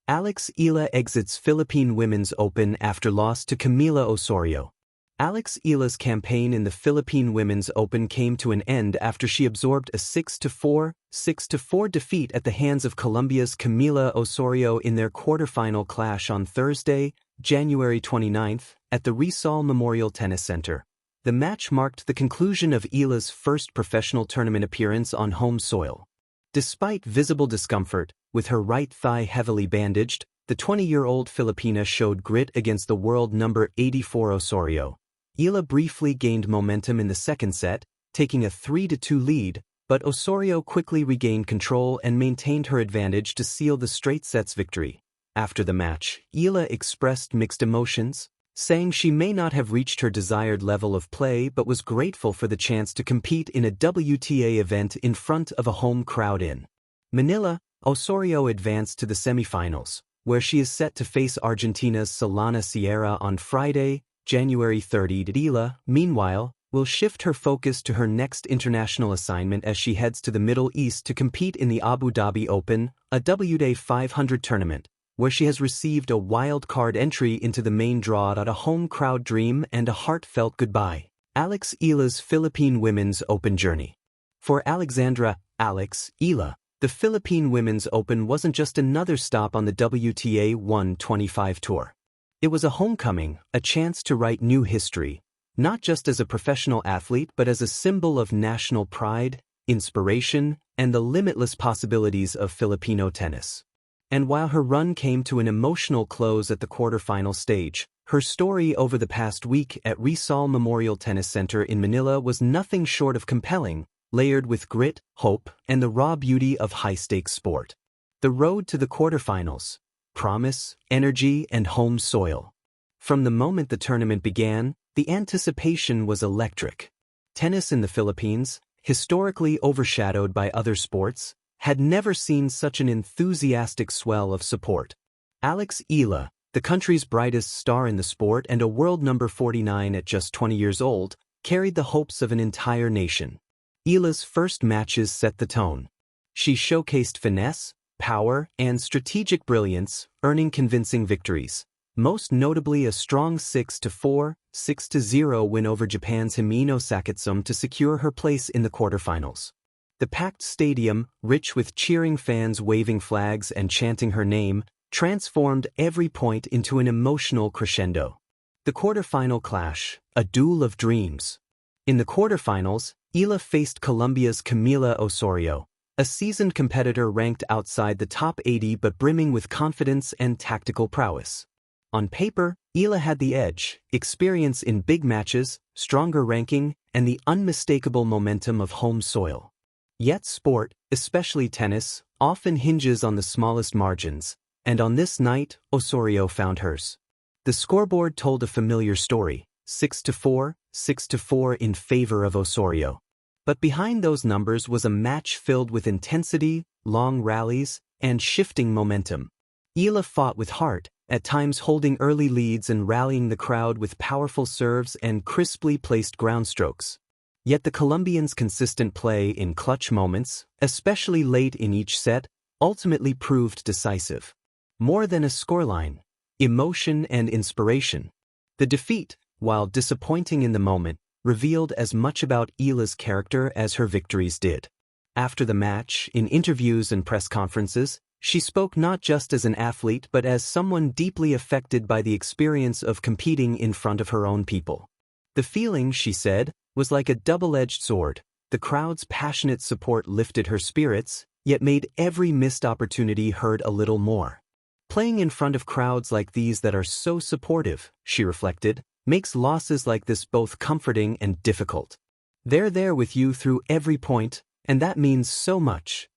Eala exits Philippine Women's Open after loss to Camila Osorio. Eala's campaign in the Philippine Women's Open came to an end after she absorbed a 6-4, 6-4 defeat at the hands of Colombia's Camila Osorio in their quarterfinal clash on Thursday, January 29, at the Rizal Memorial Tennis Center. The match marked the conclusion of Eala's first professional tournament appearance on home soil. Despite visible discomfort, with her right thigh heavily bandaged, the 20-year-old Filipina showed grit against the world number 84 Osorio. Eala briefly gained momentum in the second set, taking a 3-2 lead, but Osorio quickly regained control and maintained her advantage to seal the straight sets victory. After the match, Eala expressed mixed emotions, saying she may not have reached her desired level of play but was grateful for the chance to compete in a WTA event in front of a home crowd in Manila. Osorio advanced to the semifinals, where she is set to face Argentina's Solana Sierra on Friday, January 30. Eala, meanwhile, will shift her focus to her next international assignment as she heads to the Middle East to compete in the Abu Dhabi Open, a WTA 500 tournament, where she has received a wild card entry into the main draw at a home crowd dream and a heartfelt goodbye. Eala's Philippine Women's Open journey. For Alexandra Eala, the Philippine Women's Open wasn't just another stop on the WTA 125 tour. It was a homecoming, a chance to write new history, not just as a professional athlete but as a symbol of national pride, inspiration, and the limitless possibilities of Filipino tennis. And while her run came to an emotional close at the quarterfinal stage, her story over the past week at Rizal Memorial Tennis Center in Manila was nothing short of compelling, layered with grit, hope, and the raw beauty of high-stakes sport. The road to the quarterfinals. Promise, energy, and home soil. From the moment the tournament began, the anticipation was electric. Tennis in the Philippines, historically overshadowed by other sports, had never seen such an enthusiastic swell of support. Eala, the country's brightest star in the sport and a world number 49 at just 20 years old, carried the hopes of an entire nation. Eala's first matches set the tone. She showcased finesse, power, and strategic brilliance, earning convincing victories, most notably a strong 6-4, 6-0 win over Japan's Himino Sakitsum to secure her place in the quarterfinals. The packed stadium, rich with cheering fans waving flags and chanting her name, transformed every point into an emotional crescendo. The quarterfinal clash, a duel of dreams. In the quarterfinals, Eala faced Colombia's Camila Osorio, a seasoned competitor ranked outside the top 80 but brimming with confidence and tactical prowess. On paper, Eala had the edge, experience in big matches, stronger ranking, and the unmistakable momentum of home soil. Yet sport, especially tennis, often hinges on the smallest margins, and on this night, Osorio found hers. The scoreboard told a familiar story, 6-4, 6-4 in favor of Osorio. But behind those numbers was a match filled with intensity, long rallies, and shifting momentum. Eala fought with heart, at times holding early leads and rallying the crowd with powerful serves and crisply placed ground strokes. Yet the Colombians' consistent play in clutch moments, especially late in each set, ultimately proved decisive. More than a scoreline, emotion and inspiration. The defeat, while disappointing in the moment, revealed as much about Eala's character as her victories did. After the match, in interviews and press conferences, she spoke not just as an athlete but as someone deeply affected by the experience of competing in front of her own people. The feeling, she said, was like a double-edged sword. The crowd's passionate support lifted her spirits, yet made every missed opportunity hurt a little more. Playing in front of crowds like these that are so supportive, she reflected, makes losses like this both comforting and difficult. They're there with you through every point, and that means so much.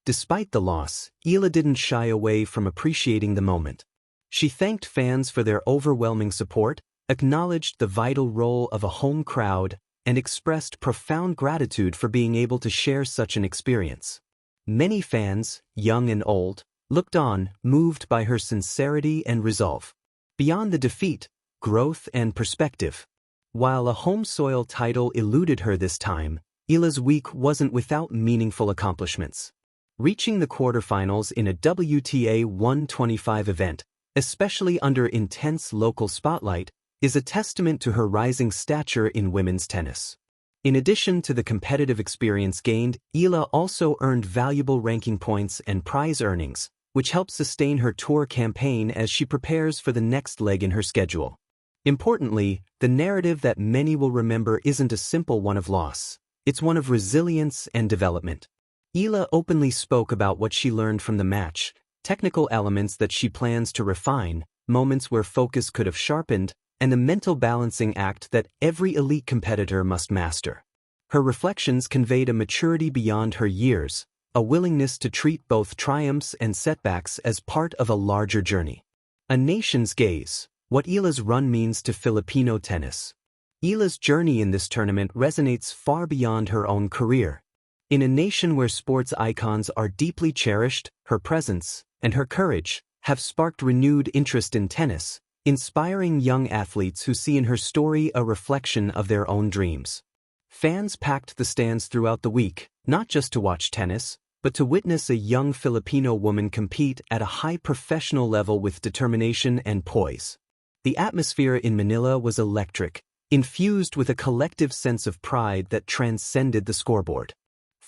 Despite the loss, Eala didn't shy away from appreciating the moment. She thanked fans for their overwhelming support, acknowledged the vital role of a home crowd, and expressed profound gratitude for being able to share such an experience. Many fans, young and old, looked on, moved by her sincerity and resolve. Beyond the defeat, growth and perspective. While a home soil title eluded her this time, Eala's week wasn't without meaningful accomplishments. Reaching the quarterfinals in a WTA 125 event, especially under intense local spotlight, is a testament to her rising stature in women's tennis. In addition to the competitive experience gained, Eala also earned valuable ranking points and prize earnings, which help sustain her tour campaign as she prepares for the next leg in her schedule. Importantly, the narrative that many will remember isn't a simple one of loss. It's one of resilience and development. Eala openly spoke about what she learned from the match, technical elements that she plans to refine, moments where focus could have sharpened, and the mental balancing act that every elite competitor must master. Her reflections conveyed a maturity beyond her years, a willingness to treat both triumphs and setbacks as part of a larger journey. A nation's gaze, what Eala's run means to Filipino tennis. Eala's journey in this tournament resonates far beyond her own career. In a nation where sports icons are deeply cherished, her presence and her courage have sparked renewed interest in tennis, inspiring young athletes who see in her story a reflection of their own dreams. Fans packed the stands throughout the week, not just to watch tennis, but to witness a young Filipino woman compete at a high professional level with determination and poise. The atmosphere in Manila was electric, infused with a collective sense of pride that transcended the scoreboard.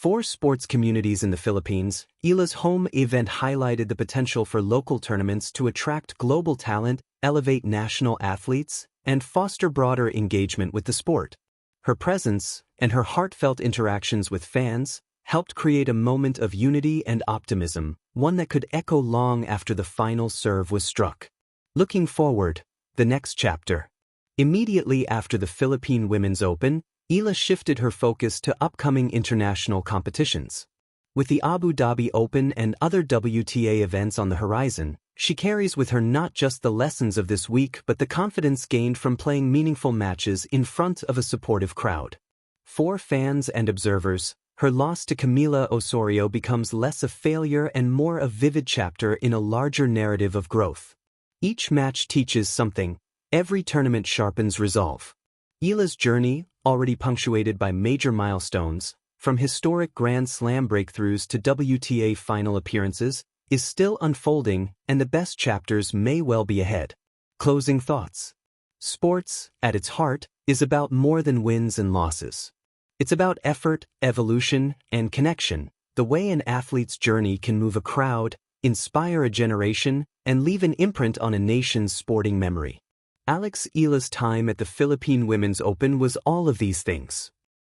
For sports communities in the Philippines, Eala's home event highlighted the potential for local tournaments to attract global talent, elevate national athletes, and foster broader engagement with the sport. Her presence and her heartfelt interactions with fans helped create a moment of unity and optimism, one that could echo long after the final serve was struck. Looking forward, the next chapter. Immediately after the Philippine Women's Open, Eala shifted her focus to upcoming international competitions. With the Abu Dhabi Open and other WTA events on the horizon, she carries with her not just the lessons of this week but the confidence gained from playing meaningful matches in front of a supportive crowd. For fans and observers, her loss to Camila Osorio becomes less a failure and more a vivid chapter in a larger narrative of growth. Each match teaches something, every tournament sharpens resolve. Eala's journey, already punctuated by major milestones, from historic Grand Slam breakthroughs to WTA final appearances, is still unfolding, and the best chapters may well be ahead. Closing thoughts. Sports, at its heart, is about more than wins and losses. It's about effort, evolution, and connection, the way an athlete's journey can move a crowd, inspire a generation, and leave an imprint on a nation's sporting memory. Eala's time at the Philippine Women's Open was all of these things.